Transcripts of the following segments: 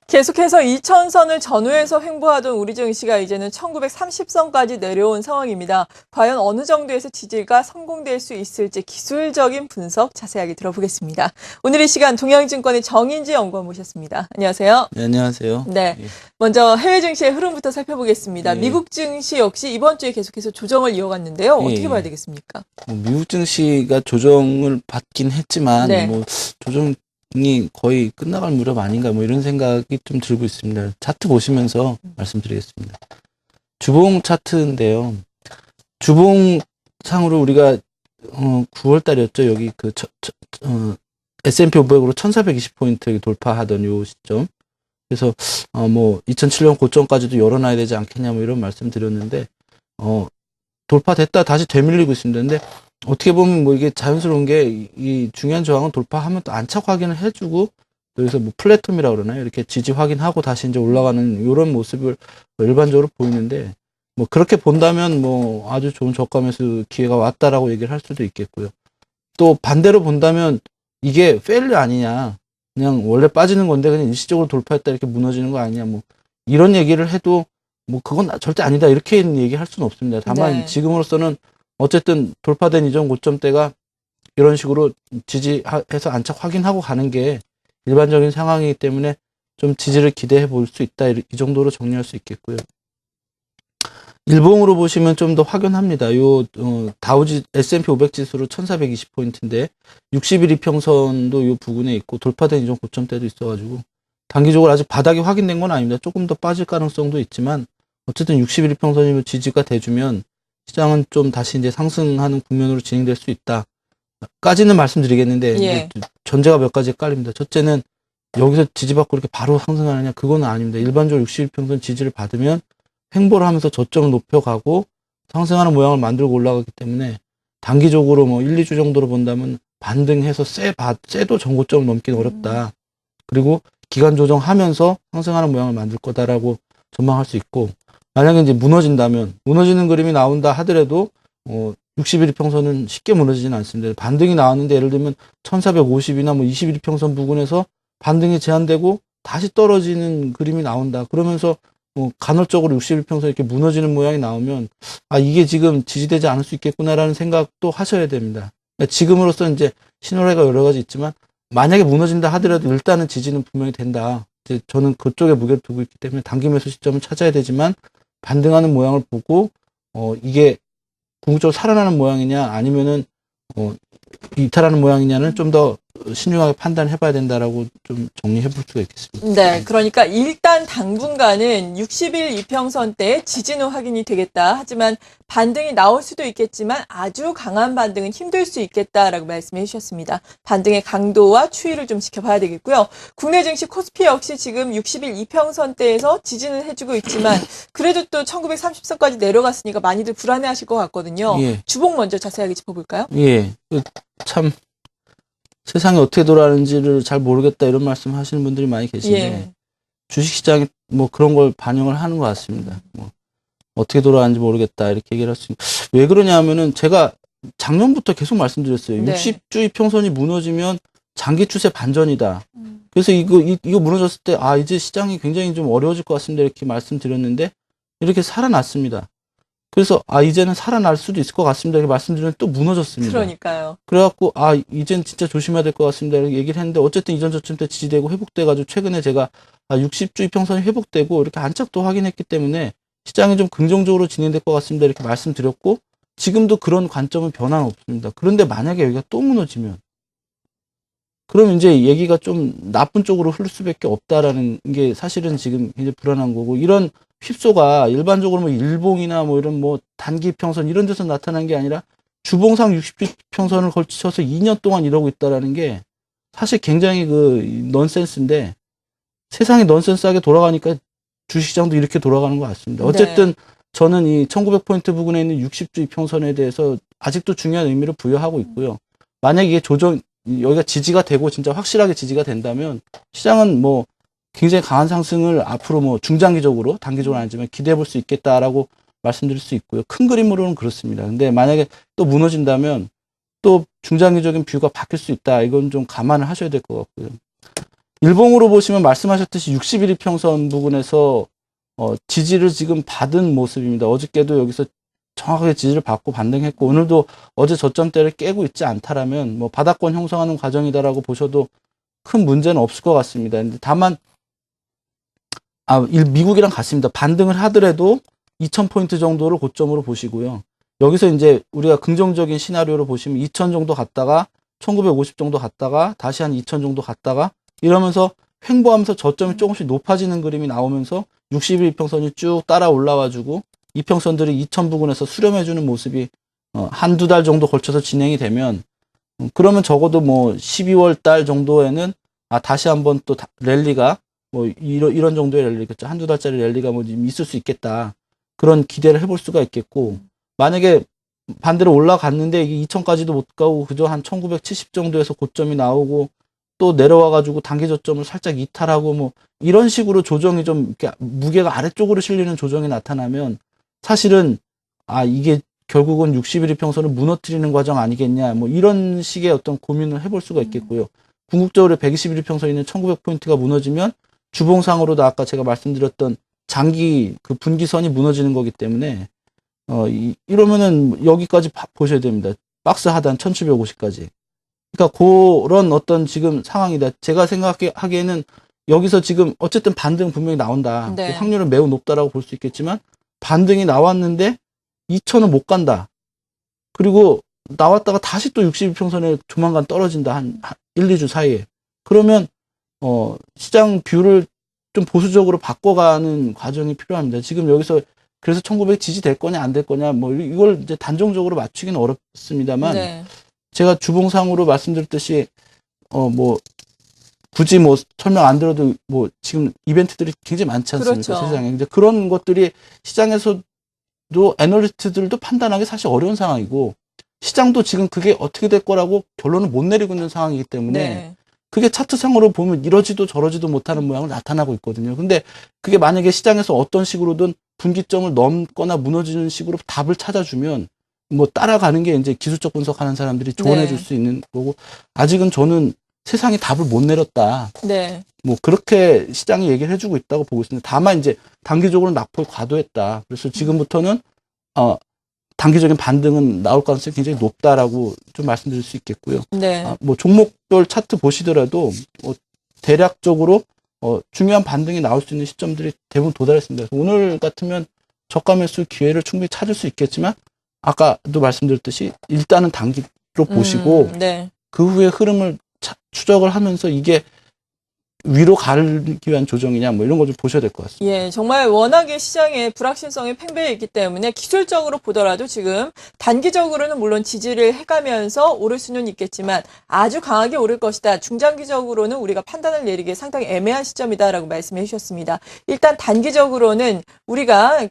계속해서 2000선을 전후해서 횡보하던 우리 증시가 이제는 1930선까지 내려온 상황입니다. 과연 어느 정도에서 지지가 성공될 수 있을지 기술적인 분석 자세하게 들어보겠습니다. 오늘 이 시간 동양증권의 정인지 연구원 모셨습니다. 안녕하세요. 네, 안녕하세요. 네, 예. 먼저 해외 증시의 흐름부터 살펴보겠습니다. 예. 미국 증시 역시 이번 주에 계속해서 조정을 이어갔는데요. 예. 어떻게 봐야 되겠습니까? 미국 증시가 조정을 받긴 했지만 네. 조정이 거의 끝나갈 무렵 아닌가 이런 생각이 좀 들고 있습니다. 차트 보시면서 말씀드리겠습니다. 주봉 차트인데요. 주봉상으로 우리가 9월 달이었죠. 여기 S&P 500으로 1420포인트 돌파하던 요 시점. 그래서 2007년 고점까지도 열어놔야 되지 않겠냐 이런 말씀 드렸는데 돌파됐다 다시 되밀리고 있습니다. 근데 어떻게 보면 이게 자연스러운 게 이 중요한 저항은 돌파하면 또 안착 확인을 해주고 여기서 플랫폼이라 그러나요? 이렇게 지지 확인하고 다시 이제 올라가는 이런 모습을 일반적으로 보이는데 그렇게 본다면 아주 좋은 저가 매수 기회가 왔다라고 얘기를 할 수도 있겠고요. 또 반대로 본다면 이게 페일리 아니냐? 그냥 원래 빠지는 건데 그냥 일시적으로 돌파했다 이렇게 무너지는 거 아니냐? 이런 얘기를 해도 그건 절대 아니다 이렇게 얘기할 수는 없습니다. 다만 네. 지금으로서는 어쨌든 돌파된 이전 고점대가 이런 식으로 지지해서 안착 확인하고 가는 게 일반적인 상황이기 때문에 좀 지지를 기대해 볼 수 있다. 이 정도로 정리할 수 있겠고요. 일봉으로 보시면 좀 더 확연합니다. S&P 500 지수로 1420포인트인데 60일 이평선도 요 부근에 있고 돌파된 이전 고점대도 있어가지고 단기적으로 아직 바닥이 확인된 건 아닙니다. 조금 더 빠질 가능성도 있지만 어쨌든 60일 이평선이면 지지가 돼주면 시장은 좀 다시 이제 상승하는 국면으로 진행될 수 있다. 까지는 말씀드리겠는데 예. 전제가 몇 가지 깔립니다. 첫째는 여기서 지지받고 이렇게 바로 상승하느냐 그건 아닙니다. 일반적으로 60일평선 지지를 받으면 횡보를 하면서 저점을 높여가고 상승하는 모양을 만들고 올라가기 때문에 단기적으로 1, 2주 정도로 본다면 반등해서 세도 전고점을 넘기는 어렵다. 그리고 기간 조정하면서 상승하는 모양을 만들 거다라고 전망할 수 있고 만약에 이제 무너지는 그림이 나온다 하더라도 60일 이평선은 쉽게 무너지지는 않습니다. 반등이 나왔는데 예를 들면 1450이나 21일 평선 부근에서 반등이 제한되고 다시 떨어지는 그림이 나온다. 그러면서 간헐적으로 60일 평선 이렇게 무너지는 모양이 나오면 이게 지금 지지되지 않을 수 있겠구나라는 생각도 하셔야 됩니다. 그러니까 지금으로서 이제 신호래가 여러 가지 있지만 만약에 무너진다 하더라도 일단은 지지는 분명히 된다. 이제 저는 그쪽에 무게를 두고 있기 때문에 단기 매수 시점을 찾아야 되지만 반등하는 모양을 보고 이게 궁극적으로 살아나는 모양이냐 아니면은 이탈하는 모양이냐는 좀 더 신중하게 판단해 봐야 된다라고 좀 정리해 볼 수가 있겠습니다. 네, 그러니까 일단 당분간은 60일 이평선 때 지지는 확인이 되겠다. 하지만 반등이 나올 수도 있겠지만 아주 강한 반등은 힘들 수 있겠다라고 말씀해 주셨습니다. 반등의 강도와 추이를 좀 지켜봐야 되겠고요. 국내 증시 코스피 역시 지금 60일 이평선대에서 지지는 해주고 있지만 그래도 또 1930선까지 내려갔으니까 많이들 불안해하실 것 같거든요. 예. 주봉 먼저 자세하게 짚어볼까요? 예, 참 세상이 어떻게 돌아가는지를 잘 모르겠다 이런 말씀 하시는 분들이 많이 계신데 예. 주식시장이 그런 걸 반영을 하는 것 같습니다. 어떻게 돌아가는지 모르겠다 이렇게 얘기를 할 수 있는. 왜 그러냐 하면은 제가 작년부터 계속 말씀드렸어요. 네. 60주 이평선이 무너지면 장기 추세 반전이다. 그래서 이거 무너졌을 때 이제 시장이 굉장히 좀 어려워질 것 같습니다 이렇게 말씀드렸는데 이렇게 살아났습니다. 그래서 이제는 살아날 수도 있을 것 같습니다 이렇게 말씀드렸는데 또 무너졌습니다. 그러니까요. 그래갖고 이젠 진짜 조심해야 될 것 같습니다 이렇게 얘기를 했는데 어쨌든 이전 저점 때 지지되고 회복돼가지고 최근에 제가 60주 이평선이 회복되고 이렇게 안착도 확인했기 때문에 시장이 좀 긍정적으로 진행될 것 같습니다 이렇게 말씀드렸고 지금도 그런 관점은 변화는 없습니다. 그런데 만약에 여기가 또 무너지면 그럼 이제 얘기가 좀 나쁜 쪽으로 흐를 수밖에 없다라는 게 사실은 지금 굉장히 불안한 거고 이런 휩소가 일반적으로 일봉이나 이런 단기 평선 이런 데서 나타난 게 아니라 주봉상 60주 평선을 걸쳐서 2년 동안 이러고 있다라는 게 사실 굉장히 넌센스인데 세상이 넌센스하게 돌아가니까 주식시장도 이렇게 돌아가는 것 같습니다. 어쨌든 네. 저는 이 1900포인트 부근에 있는 60주 이평선에 대해서 아직도 중요한 의미를 부여하고 있고요. 만약에 이게 여기가 지지가 되고 진짜 확실하게 지지가 된다면 시장은 굉장히 강한 상승을 앞으로 중장기적으로 단기적으로 아니지만 기대해 볼 수 있겠다라고 말씀드릴 수 있고요. 큰 그림으로는 그렇습니다. 근데 만약에 또 무너진다면 또 중장기적인 뷰가 바뀔 수 있다. 이건 좀 감안을 하셔야 될 것 같고요. 일봉으로 보시면 말씀하셨듯이 61 이평선 부근에서 지지를 지금 받은 모습입니다. 어저께도 여기서 정확하게 지지를 받고 반등했고, 오늘도 어제 저점대를 깨고 있지 않다라면 뭐 바닥권 형성하는 과정이다라고 보셔도 큰 문제는 없을 것 같습니다. 근데 다만 미국이랑 같습니다. 반등을 하더라도 2000포인트 정도를 고점으로 보시고요. 여기서 이제 우리가 긍정적인 시나리오로 보시면 2000 정도 갔다가 1950 정도 갔다가 다시 한 2000 정도 갔다가 이러면서 횡보하면서 저점이 조금씩 높아지는 그림이 나오면서 61 이평선이 쭉 따라 올라와주고 이평선들이 2000 부근에서 수렴해주는 모습이 한두 달 정도 걸쳐서 진행이 되면 그러면 적어도 뭐 12월 달 정도에는 다시 한번 또 랠리가 뭐 이런 정도의 랠리겠죠. 한두 달짜리 랠리가 뭐 있을 수 있겠다. 그런 기대를 해볼 수가 있겠고, 만약에 반대로 올라갔는데 이게 2000까지도 못 가고 그저 한 1970 정도에서 고점이 나오고 또 내려와가지고 단기 저점을 살짝 이탈하고 뭐 이런 식으로 조정이 좀 이렇게 무게가 아래쪽으로 실리는 조정이 나타나면 사실은 이게 결국은 61 이평선을 무너뜨리는 과정 아니겠냐 뭐 이런 식의 어떤 고민을 해볼 수가 있겠고요. 궁극적으로 121 이평선에 있는 1900포인트가 무너지면 주봉상으로도 아까 제가 말씀드렸던 장기 그 분기선이 무너지는 거기 때문에 이러면은 여기까지 보셔야 됩니다. 박스 하단 1750까지. 그러니까 그런 어떤 지금 상황이다. 제가 생각하기에는 여기서 지금 어쨌든 반등 분명히 나온다. 네. 그 확률은 매우 높다라고 볼 수 있겠지만 반등이 나왔는데 2000은 못 간다. 그리고 나왔다가 다시 또 62평선에 조만간 떨어진다. 한 1, 2주 사이에. 그러면 시장 뷰를 좀 보수적으로 바꿔가는 과정이 필요합니다. 지금 여기서 그래서 1900 지지될 거냐 안 될 거냐 뭐 이걸 이제 단정적으로 맞추기는 어렵습니다만 네. 제가 주봉상으로 말씀드렸듯이 뭐 굳이 뭐 설명 안 들어도 뭐 지금 이벤트들이 굉장히 많지 않습니까? 그렇죠. 세상에. 이제 그런 것들이 시장에서도 애널리스트들도 판단하기 사실 어려운 상황이고 시장도 지금 그게 어떻게 될 거라고 결론을 못 내리고 있는 상황이기 때문에 네. 그게 차트상으로 보면 이러지도 저러지도 못하는 모양을 나타나고 있거든요. 근데 그게 만약에 시장에서 어떤 식으로든 분기점을 넘거나 무너지는 식으로 답을 찾아주면 뭐 따라가는 게 이제 기술적 분석하는 사람들이 조언해 줄 수 있는 거고, 아직은 저는 세상에 답을 못 내렸다. 네. 뭐 그렇게 시장이 얘기를 해주고 있다고 보고 있습니다. 다만 이제 단기적으로 낙폭이 과도했다. 그래서 지금부터는 단기적인 반등은 나올 가능성이 굉장히 높다라고 좀 말씀드릴 수 있겠고요. 네. 뭐 종목별 차트 보시더라도 대략적으로 중요한 반등이 나올 수 있는 시점들이 대부분 도달했습니다. 그래서 오늘 같으면 저가 매수 기회를 충분히 찾을 수 있겠지만 아까도 말씀드렸듯이 일단은 단기로 보시고 네. 그 후에 흐름을 추적을 하면서 이게 위로 가기 위한 조정이냐 뭐 이런 거 좀 보셔야 될 것 같습니다. 예, 정말 워낙에 시장에 불확실성이 팽배해 있기 때문에 기술적으로 보더라도 지금 단기적으로는 물론 지지를 해가면서 오를 수는 있겠지만 아주 강하게 오를 것이다. 중장기적으로는 우리가 판단을 내리기 상당히 애매한 시점이다라고 말씀해 주셨습니다. 일단 단기적으로는 우리가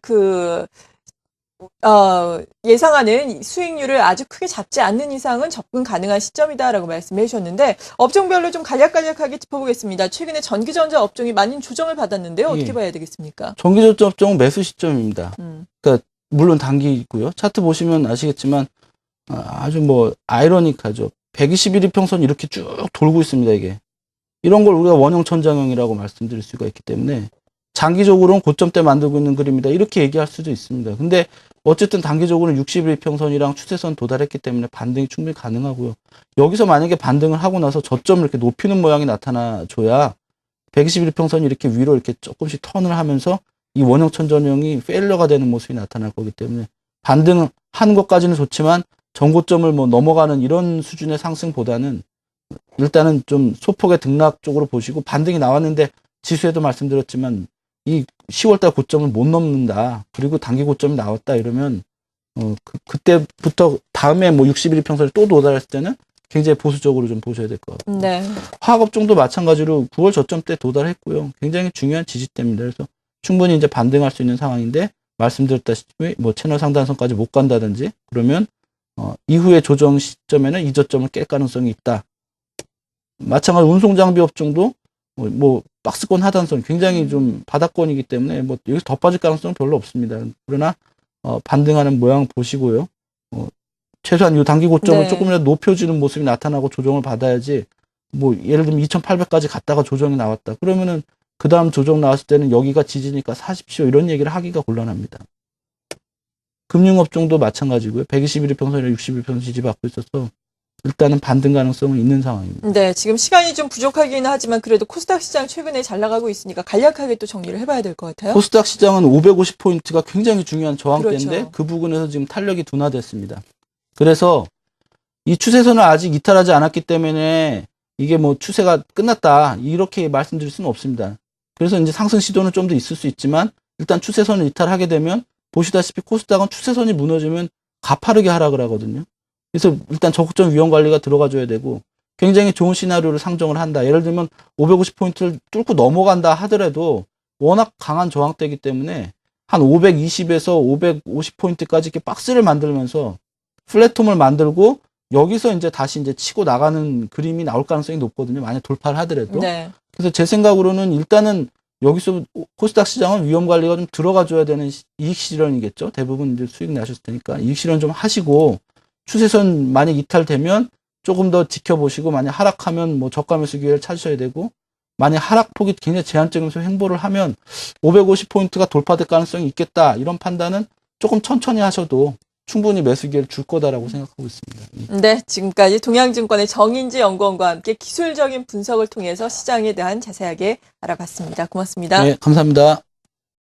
예상하는 수익률을 아주 크게 잡지 않는 이상은 접근 가능한 시점이다라고 말씀해 주셨는데 업종별로 좀 간략간략하게 짚어보겠습니다. 최근에 전기전자 업종이 많은 조정을 받았는데요. 어떻게 예. 봐야 되겠습니까? 전기전자 업종은 매수 시점입니다. 음. 그러니까 물론 단기고요. 차트 보시면 아시겠지만 아주 뭐 아이러니하죠. 121 이평선 이렇게 쭉 돌고 있습니다. 이게 이런 걸 우리가 원형 천장형이라고 말씀드릴 수가 있기 때문에 장기적으로는 고점대 만들고 있는 그림이다 이렇게 얘기할 수도 있습니다. 근데 어쨌든 단기적으로는 61 이평선이랑 추세선 도달했기 때문에 반등이 충분히 가능하고요. 여기서 만약에 반등을 하고 나서 저점을 이렇게 높이는 모양이 나타나줘야 121 이평선이 이렇게 위로 이렇게 조금씩 턴을 하면서 이 원형 천전형이 페일러가 되는 모습이 나타날 거기 때문에 반등하는 것까지는 좋지만 전고점을 뭐 넘어가는 이런 수준의 상승보다는 일단은 좀 소폭의 등락 쪽으로 보시고, 반등이 나왔는데 지수에도 말씀드렸지만 이 10월달 고점을 못 넘는다. 그리고 단기 고점이 나왔다 이러면 그때부터 다음에 뭐 61 이평선에 또 도달했을 때는 굉장히 보수적으로 좀 보셔야 될 것 같아요. 네. 화학업종도 마찬가지로 9월 저점 때 도달했고요. 굉장히 중요한 지지대입니다. 그래서 충분히 이제 반등할 수 있는 상황인데 말씀드렸다시피 뭐 채널 상단선까지 못 간다든지 그러면 이후에 조정 시점에는 이 저점을 깰 가능성이 있다. 마찬가지로 운송장비 업종도 뭐 박스권 하단선 굉장히 좀 바닥권이기 때문에 뭐 여기서 더 빠질 가능성은 별로 없습니다. 그러나 반등하는 모양 보시고요. 최소한 이 단기 고점을 네. 조금이라도 높여주는 모습이 나타나고 조정을 받아야지, 뭐 예를 들면 2,800까지 갔다가 조정이 나왔다. 그러면은 그 다음 조정 나왔을 때는 여기가 지지니까 사십시오, 이런 얘기를 하기가 곤란합니다. 금융업종도 마찬가지고요. 121일 평선이나 60일 평선 지지받고 있어서 일단은 반등 가능성은 있는 상황입니다. 네, 지금 시간이 좀 부족하기는 하지만 그래도 코스닥 시장 최근에 잘 나가고 있으니까 간략하게 또 정리를 해봐야 될 것 같아요. 코스닥 시장은 550포인트가 굉장히 중요한 저항대인데 그렇죠. 그 부분에서 지금 탄력이 둔화됐습니다. 그래서 이 추세선을 아직 이탈하지 않았기 때문에 이게 뭐 추세가 끝났다, 이렇게 말씀드릴 수는 없습니다. 그래서 이제 상승 시도는 좀 더 있을 수 있지만 일단 추세선을 이탈하게 되면 보시다시피 코스닥은 추세선이 무너지면 가파르게 하락을 하거든요. 그래서 일단 적극적 위험 관리가 들어가줘야 되고, 굉장히 좋은 시나리오를 상정을 한다. 예를 들면 550포인트를 뚫고 넘어간다 하더라도 워낙 강한 저항대이기 때문에 한 520에서 550포인트까지 이렇게 박스를 만들면서 플랫폼을 만들고 여기서 이제 다시 이제 치고 나가는 그림이 나올 가능성이 높거든요. 만약 돌파를 하더라도. 네. 그래서 제 생각으로는 일단은 여기서 코스닥 시장은 위험 관리가 좀 들어가줘야 되는 이익 실현이겠죠. 대부분 이제 수익 나셨을 테니까 이익 실현 좀 하시고, 추세선 만약 이탈되면 조금 더 지켜보시고, 만약 하락하면 뭐 저가 매수 기회를 찾으셔야 되고, 만약 하락폭이 굉장히 제한적이면서 횡보를 하면 550포인트가 돌파될 가능성이 있겠다, 이런 판단은 조금 천천히 하셔도 충분히 매수 기회를 줄 거다라고 생각하고 있습니다. 네, 지금까지 동양증권의 정인지 연구원과 함께 기술적인 분석을 통해서 시장에 대한 자세하게 알아봤습니다. 고맙습니다. 네, 감사합니다.